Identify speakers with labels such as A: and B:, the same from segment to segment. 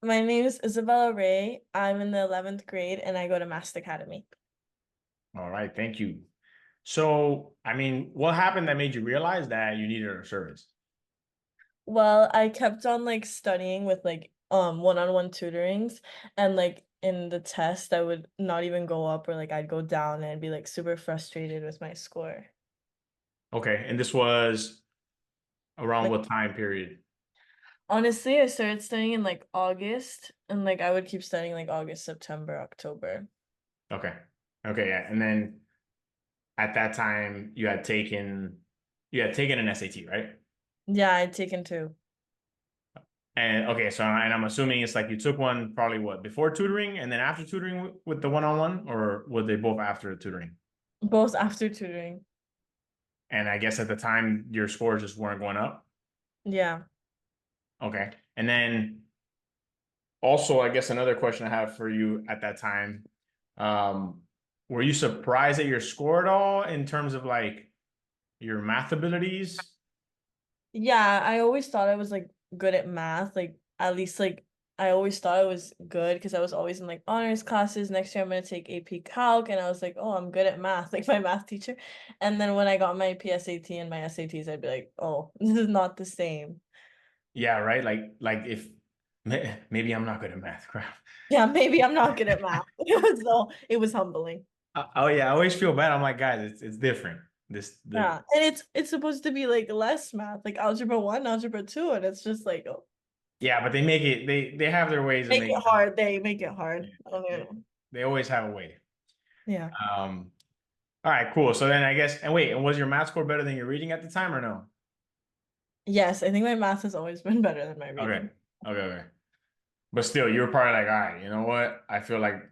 A: My name is Isabella Ray. I'm in the 11th grade and I go to Master Academy.
B: All right, thank you. So, what happened that made you realize that you needed our service?
A: Well, I kept on like studying with like one-on-one tutorings and like in the test I would not even go up or like I'd go down and I'd be like super frustrated with my score.
B: Okay, and this was around
A: Like
B: what time period?
A: honestly, I started studying in like August and like I would keep studying like August, September, October.
B: Okay. Okay, yeah. And then at that time you had taken an SAT, right?
A: Yeah, I'd taken two.
B: And okay, so and I'm assuming it's like you took one probably what before tutoring and then after tutoring with the one-on-one, or were they both after the tutoring?
A: Both after tutoring.
B: And I guess at the time your scores just weren't going up.
A: Yeah.
B: Okay. And then also, I guess another question I have for you at that time, um, were you surprised at your score at all in terms of like your math abilities?
A: Yeah, I always thought I was like good at math. Like at least like I always thought I was good because I was always in like honors classes. Next year I'm gonna take AP Calc and I was like, oh, I'm good at math, like my math teacher. And then when I got my PSAT and my SATs, I'd be like, oh, this is not the same.
B: Yeah, right. Like if maybe I'm not good at math. Crap.
A: Yeah, maybe I'm not good at math. It was humbling.
B: Oh yeah, I always feel bad. I'm like, guys, it's different. This the
A: Yeah. And it's supposed to be like less math, like algebra one, algebra two, and it's just like, oh,
B: Yeah, but they make it they have their ways of
A: make
B: making
A: it hard. They make it hard.
B: it.
A: I don't
B: They,
A: know.
B: they always have a way.
A: Yeah.
B: Um, all right, cool. So then I guess, and wait, and was your math score better than your reading at the time or no?
A: Yes, I think my math has always been better than my
B: Okay.
A: reading.
B: Okay. But still, you were probably like, all right, you know what? I feel like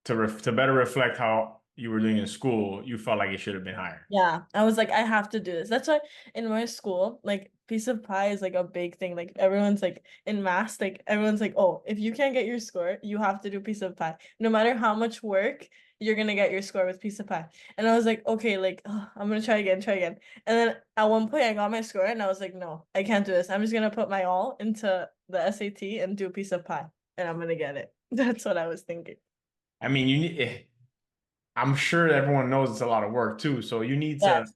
B: to better reflect how you were doing in school, you felt like it should have been higher.
A: Yeah, I was like, I have to do this. That's why in my school, like piece of pie is like a big thing. Like everyone's like in math, like everyone's like, oh, if you can't get your score, you have to do piece of pie. No matter how much work, you're gonna get your score with piece of pie. And I was like, okay, like I'm gonna try again, try again. And then at one point I got my score and I was like, no, I can't do this. I'm just gonna put my all into the SAT and do a piece of pie, and I'm gonna get it. That's what I was thinking.
B: I mean, you need. I'm sure everyone knows it's a lot of work too. So you need to.
A: Yes.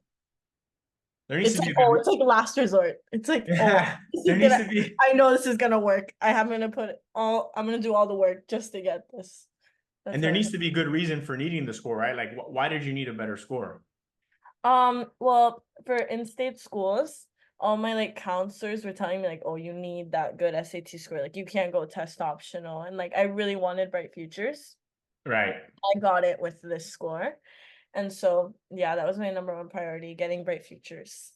B: There needs
A: It's
B: to be
A: like,
B: a
A: oh,
B: good.
A: it's like last resort. It's like, oh,
B: Yeah,
A: this
B: there
A: is
B: needs
A: gonna,
B: to be,
A: I know this is gonna work. I'm gonna I'm gonna do all the work just to get this.
B: and
A: That's
B: there
A: how
B: needs to be good reason for needing the score, right? Like, why did you need a better score?
A: well, for in-state schools, all my like counselors were telling me like, oh, you need that good SAT score. Like you can't go test optional. And like I really wanted bright futures.
B: Right.
A: I got it with this score. And so yeah, that was my number one priority, getting bright futures.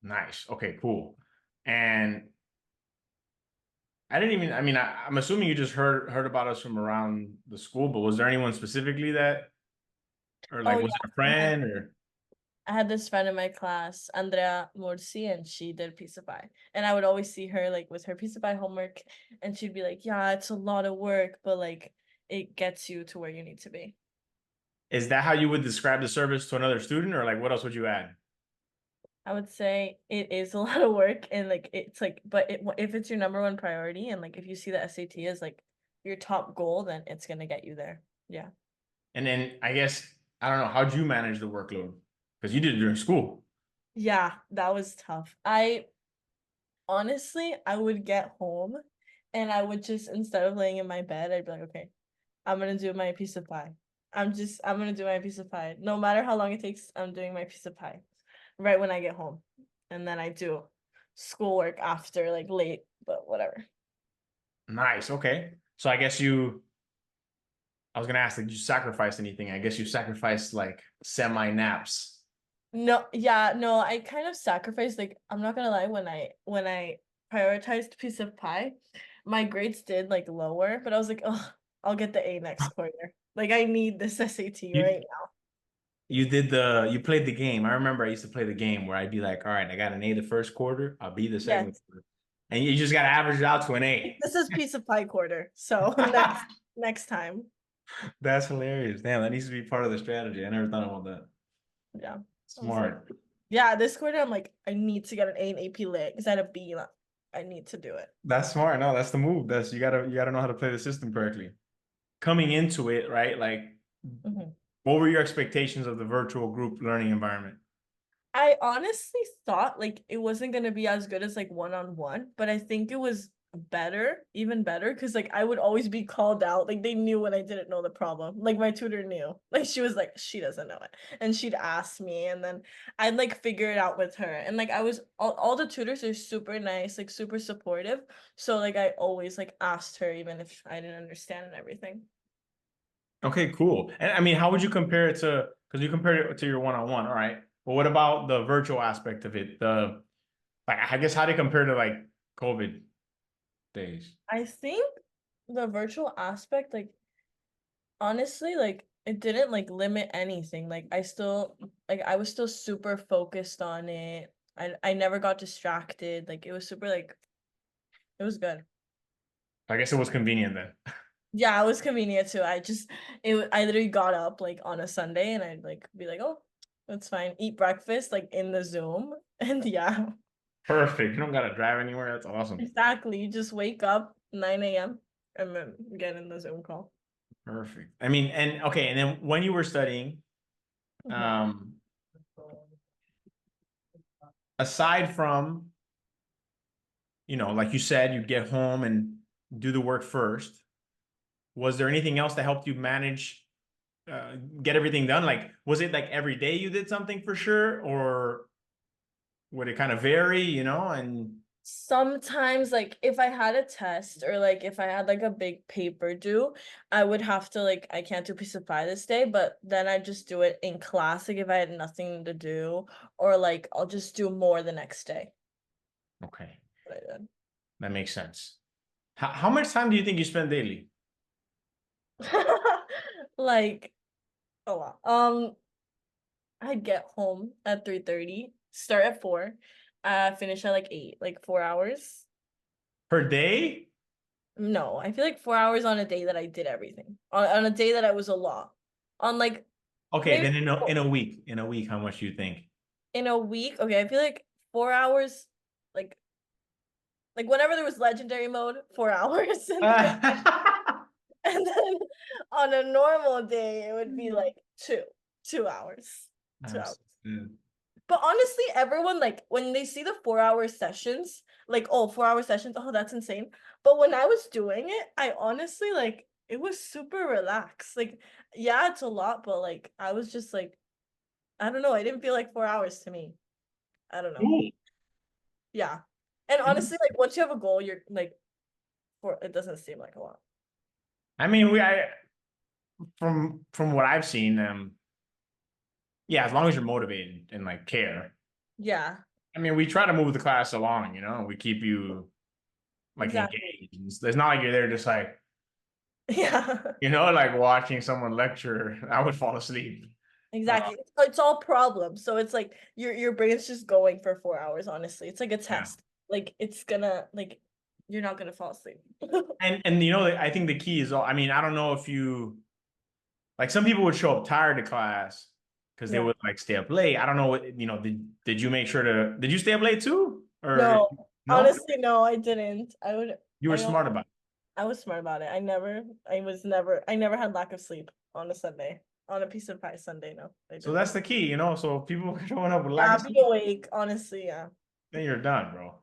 B: Nice. Okay. Cool. And I didn't even. I'm assuming you just heard about us from around the school, but was there anyone specifically that, or
A: Oh
B: like, was it a
A: yeah.
B: friend or?
A: I had this friend in my class, Andrea Morsi, and she did piece of pie. And I would always see her like with her piece of pie homework, and she'd be like, "Yeah, it's a lot of work, but like it gets you to where you need to be."
B: Is that how you would describe the service to another student, or like what else would you add?
A: I would say it is a lot of work, and like it's like, but if it's your number one priority, and like if you see the SAT as like your top goal, then it's gonna get you there. Yeah.
B: And then I guess I don't know, how'd you manage the workload? Because you did it during school.
A: Yeah, that was tough. I honestly, I would get home and I would just, instead of laying in my bed, I'd be like, okay, I'm gonna do my piece of pie. I'm gonna do my piece of pie. No matter how long it takes, I'm doing my piece of pie right when I get home. And then I do schoolwork after, like late, but whatever.
B: Nice. Okay. So I was gonna ask, did you sacrifice anything? I guess you sacrificed like semi naps.
A: No, yeah, no, I kind of sacrificed, like, I'm not gonna lie, when I prioritized piece of pie, my grades did like lower, but I was like, oh, I'll get the A next quarter. Like I need this SAT
B: You
A: right
B: you played the game. I remember I used to play the game where I'd be like, all right, I got an A the first quarter, I'll be the second
A: Yes,
B: quarter. And you just gotta average it out to an A.
A: this is piece of pie quarter. So next time.
B: That's hilarious. Damn, that needs to be part of the strategy. I never thought about that.
A: Yeah. I was like,
B: Smart.
A: yeah, this quarter I'm like, I need to get an A in AP Lit because I had a B. I need to do it.
B: That's smart. No, that's the move. That's you gotta know how to play the system correctly. Coming into it, right? Like,
A: Mhm.
B: what were your expectations of the virtual group learning environment?
A: I honestly thought like it wasn't gonna be as good as like one-on-one, but I think it was better, even better, because like I would always be called out. Like they knew when I didn't know the problem. Like my tutor knew. Like she was like, she doesn't know it. And she'd ask me, and then I'd like figure it out with her. And like I was all the tutors are super nice, like super supportive. So like I always like asked her even if I didn't understand and everything.
B: Okay, cool. And I mean, how would you compare it to, because you compared it to your one-on-one, all right. But what about the virtual aspect of it? The like I guess how do you compare to like COVID days?
A: I think the virtual aspect, like honestly, like it didn't like limit anything. Like I still like I was still super focused on it. I never got distracted. Like it was super like it was good.
B: I guess it was convenient then.
A: Yeah, it was convenient too. I literally got up like on a Sunday and I'd like be like, "Oh, that's fine. Eat breakfast like in the Zoom." And yeah,
B: Perfect. You don't gotta drive anywhere. That's awesome.
A: exactly. You just wake up 9 a.m. and then get in the Zoom call.
B: Perfect. I mean, and okay, and then when you were studying,
A: Mhm.
B: um, aside from, like you said, you'd get home and do the work first. Was there anything else that helped you manage, get everything done? Like, was it like every day you did something for sure, or would it kind of vary, And
A: Sometimes, like, if I had a test or like if I had like a big paper due, I would have to like I can't do piece of pie this day, but then I just do it in class, like if I had nothing to do, or like I'll just do more the next day.
B: okay,
A: What I
B: that makes sense. How much time do you think you spend daily?
A: did. Like a lot. I'd get home at 3:30, start at 4, finish at like 8, like 4 hours.
B: Per day?
A: No, I feel like 4 hours on a day that I did everything. On a day that I was a lot. On like
B: Okay,
A: maybe
B: then in a week, how much do you think?
A: in a week. Okay, I feel like 4 hours, like whenever there was legendary mode, 4 hours, and then on a normal day it would be like 2 hours, 2 hours.
B: Mm.
A: But honestly, everyone like when they see the 4 hour sessions, like oh 4 hour sessions, oh that's insane. But when I was doing it, I honestly like it was super relaxed. Like yeah, it's a lot, but like I was just like I don't know, I didn't feel like 4 hours to me. I don't know.
B: Cool.
A: Yeah. And honestly, like once you have a goal, you're like for it doesn't seem like a lot.
B: I mean, from what I've seen, yeah, as long as you're motivated and like care.
A: Yeah,
B: I mean, we try to move the class along, we keep you like
A: exactly.
B: engaged. It's not like you're there just like,
A: Yeah.
B: like watching someone lecture. I would fall asleep. Uh,
A: Exactly. It's all problems. So it's like your brain's just going for 4 hours, honestly. It's like a
B: yeah.
A: test. Like it's gonna like you're not gonna fall asleep.
B: And I think the key is all, I mean, I don't know if you like some people would show up tired to class because they
A: Yeah.
B: would like stay up late. I don't know what, did you make sure did you stay up late too? Or
A: No,
B: no?
A: honestly, no, I didn't.
B: You were
A: I
B: smart about it.
A: I was smart about it. I never had lack of sleep on a Sunday. On a piece of pie Sunday, no, I
B: So
A: didn't.
B: that's the key, So if people showing up with lack
A: Yeah,
B: of
A: be
B: sleep,
A: awake, honestly, yeah.
B: then you're done, bro.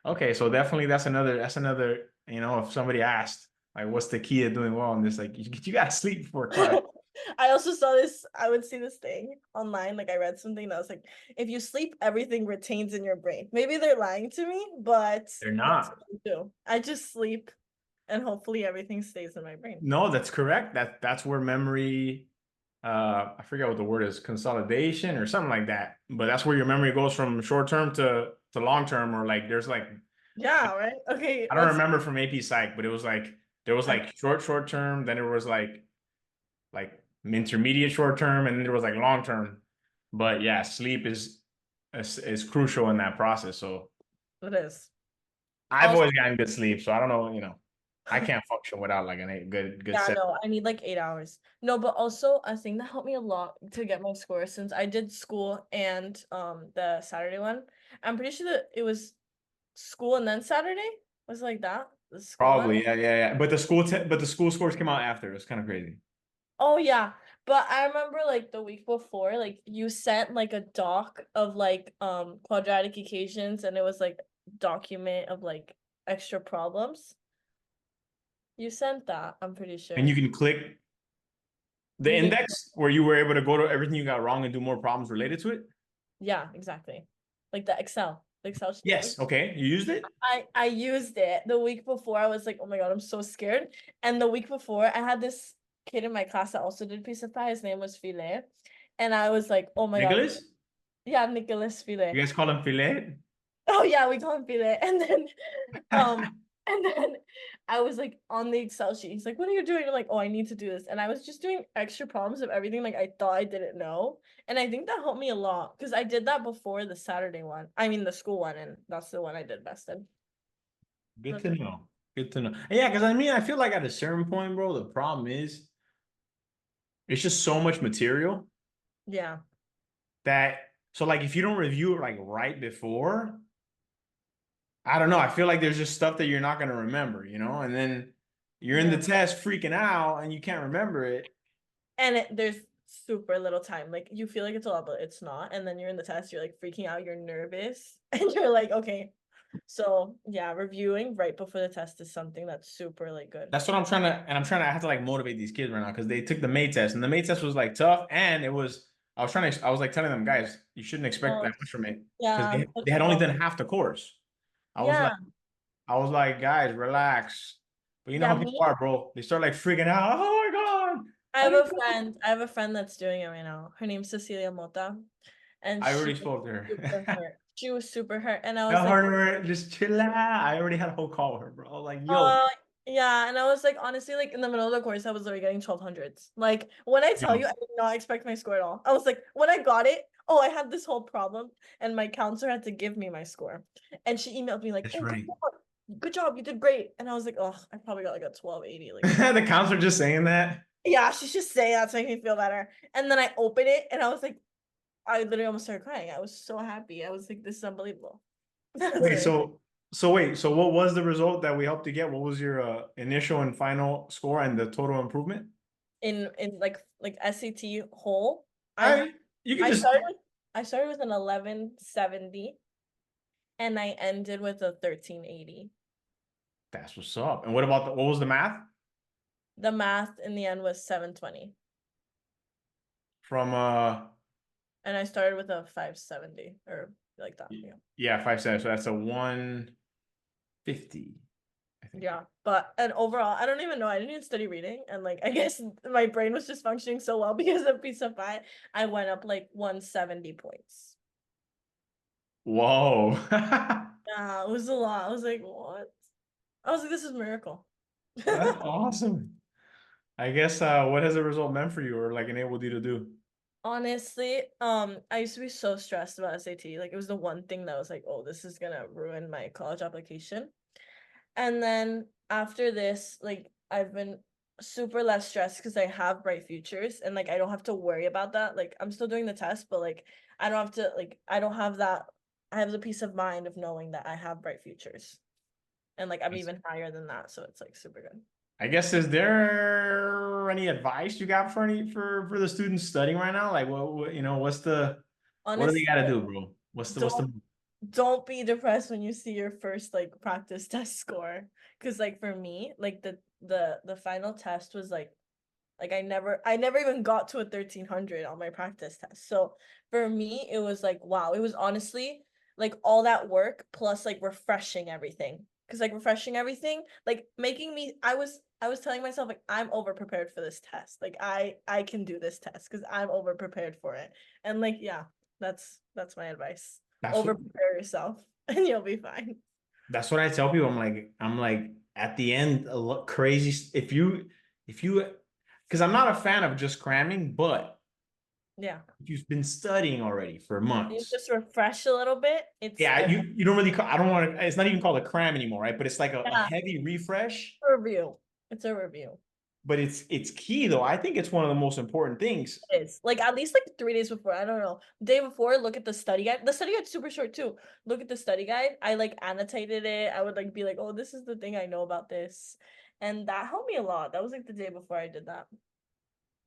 B: Okay, so definitely that's another, if somebody asked, like, what's the key to doing well in this? Like, you gotta sleep before class.
A: I also saw this, I would see this thing online. Like I read something that was like, if you sleep, everything retains in your brain. Maybe they're lying to me, but
B: They're
A: that's
B: not.
A: what I do. I just sleep and hopefully everything stays in my brain.
B: No, that's correct. That's where memory, I forget what the word is, consolidation or something like that. But that's where your memory goes from short term to long term, or like there's like
A: Yeah, right? Okay,
B: I don't
A: what's
B: remember from AP Psych, but it was like there was
A: I,
B: like short term, then there was like intermediate short term, and then there was like long term. But yeah, sleep is crucial in that process. So
A: it is.
B: I've
A: Also,
B: always gotten good sleep, so I don't know, I can't function without like a good
A: yeah,
B: set.
A: no, I need like 8 hours. No, but also a thing that helped me a lot to get my score since I did school and the Saturday one. I'm pretty sure that it was school and then Saturday? Was it like that? The school one?
B: Probably, yeah. But but the school scores came out after. It was kind of crazy.
A: Oh yeah. But I remember like the week before, like you sent like a doc of like quadratic equations and it was like document of like extra problems. You sent that, I'm pretty
B: And
A: sure.
B: you can click the
A: You can
B: index where you were able to go to everything you got wrong and do more problems related to it.
A: yeah, exactly. Like the Excel, the Excel sheet.
B: Yes. Okay. You used it?
A: I used it the week before. I was like, oh my God, I'm so scared. And the week before, I had this kid in my class that also did piece of pie. His name was Filet. And I was like, oh my God.
B: Nicholas?
A: Yeah, Nicholas
B: You
A: Filet.
B: guys call him filet?
A: Oh yeah, we call him Filet. Um, and then I was like on the Excel sheet. He's like, "What are you doing?" I'm like, "Oh, I need to do this." And I was just doing extra problems of everything like I thought I didn't know. And I think that helped me a lot because I did that before the Saturday one. I mean the school one, and that's the one I did best in.
B: Good
A: That's
B: to
A: it.
B: know. Good to know. Yeah, because I mean, I feel like at a certain point, bro, the problem is it's just so much material
A: Yeah.
B: that so like if you don't review it like right before, I don't know. I feel like there's just stuff that you're not gonna remember, and then you're in the
A: Yeah.
B: test freaking out and you can't remember it.
A: And there's super little time. Like you feel like it's a lot, but it's not. And then you're in the test, you're like freaking out, you're nervous, and you're like, okay. So yeah, reviewing right before the test is something that's super like good.
B: That's what I'm trying to, and I have to like motivate these kids right now because they took the May test and the May test was like tough and I was like telling them guys, you shouldn't expect
A: Oh,
B: that much from it because
A: yeah,
B: they
A: that's
B: had only
A: tough.
B: done half the course. I was like,
A: Yeah.
B: guys, relax. But you know
A: Yeah,
B: how people
A: me.
B: are, bro. They start like freaking out. Oh my God.
A: I
B: I
A: have a
B: didn't know.
A: friend. I have a friend that's doing it right now. Her name's Cecilia Mota, and
B: I
A: she
B: already
A: was
B: spoke to
A: super
B: her.
A: hurt. She was super hurt, and I was
B: Tell
A: like,
B: her just chill out. I already had a whole call with her, bro. I was like, yo,
A: uh, yeah, and I was like, honestly, like in the middle of the course, I was already getting 1200s. Like when I tell you,
B: yo,
A: I did not expect my score at all. I was like, when I got it, oh, I had this whole problem, and my counselor had to give me my score, and she emailed me like,
B: that's
A: oh,
B: right.
A: good job, you did great, and I was like, oh, I probably got like a 1280, like what?
B: The counselor just saying that.
A: Yeah, she's just saying that to make me feel better. And then I opened it, and I was like. I literally almost started crying. I was so happy. I was like, this is unbelievable.
B: Wait,
A: Literally.
B: so what was the result that we helped you get? What was your initial and final score and the total improvement?
A: In like SAT whole, I
B: I you can
A: I
B: just
A: started with I started with an 1170 and I ended with a 1380.
B: that's what's up. And what was the math
A: The math in the end was 720.
B: from
A: And I started with a 570 or like that. Yeah.
B: yeah, 5 cents. So that's a 150, I think.
A: Yeah. But and overall, I don't even know. I didn't even study reading. And like I guess my brain was just functioning so well because of piece of pie. I went up like 170 points.
B: Whoa.
A: Yeah, it was a lot. I was like, what? I was like, this is a miracle.
B: That's awesome. I guess what has the result meant for you or like enabled you to do?
A: Honestly, I used to be so stressed about SAT. Like it was the one thing that was like, oh, this is gonna ruin my college application. And then after this, like I've been super less stressed because I have bright futures and like I don't have to worry about that. Like I'm still doing the test, but like I don't have to like I don't have that I have the peace of mind of knowing that I have bright futures. And like I'm even higher than that, so it's like super good.
B: I guess is there any advice you got for for the students studying right now? Like what's the what do they
A: Honestly,
B: gotta do, bro? What's the
A: don't don't be depressed when you see your first like practice test score. Cause like for me, like the final test was like I never even got to a 1300 on my practice test. So for me, it was like wow, it was honestly like all that work plus like refreshing everything. Cause like refreshing everything, like making me I was telling myself like I'm over prepared for this test. Like I can do this test because I'm over prepared for it. And like yeah, that's my advice.
B: that's
A: Over
B: what
A: prepare yourself and you'll be fine.
B: that's what I tell people. I'm like at the end a lot crazy if you because I'm not a fan of just cramming, but
A: Yeah.
B: if you've been studying already for
A: You
B: months.
A: just refresh a little bit. It's
B: Yeah, you don't really I don't want to it's not even called a cram anymore, right? But it's like a
A: yeah,
B: heavy refresh.
A: a review. It's a review.
B: but it's key though. I think it's one of the most important things.
A: It is like at least like 3 days before. I don't know. Day before, look at the study guide. The study guide's super short too. Look at the study guide. I like annotated it. I would like be like, oh, this is the thing I know about this. And that helped me a lot. That was like the day before I did that.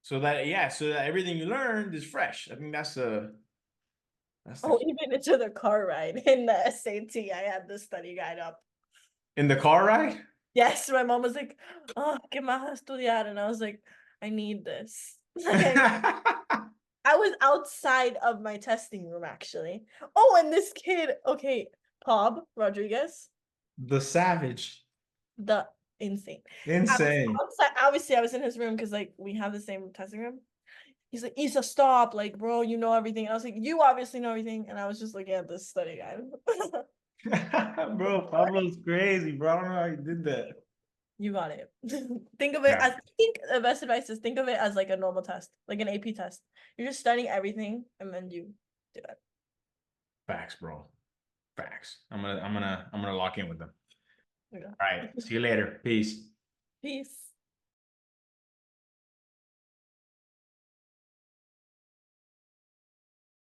B: So that yeah, so that everything you learned is fresh. I think that's the
A: Oh,
B: key.
A: even into the car ride in the SAT, I had the study guide up.
B: In the car ride.
A: Yes, my mom was like, oh, ¿qué más a estudiar? And I was like, I need this. Like, I was outside of my testing room actually. Oh, and this kid, okay, Bob Rodriguez,
B: The savage.
A: the insane. I was
B: Insane.
A: outside, obviously I was in his room because like we have the same testing room. He's like, Isa, stop, like, bro, you know everything. And I was like, you obviously know everything. And I was just looking at this study guide.
B: Bro, Pablo's crazy, bro. I don't know how you did that.
A: You got it. Think of it
B: Yeah.
A: as, I think the best advice is think of it as like a normal test, like an AP test. You're just studying everything and then you do it.
B: Facts, bro. Facts. I'm gonna lock in with them.
A: Yeah.
B: All right. See you later. Peace.
A: Peace.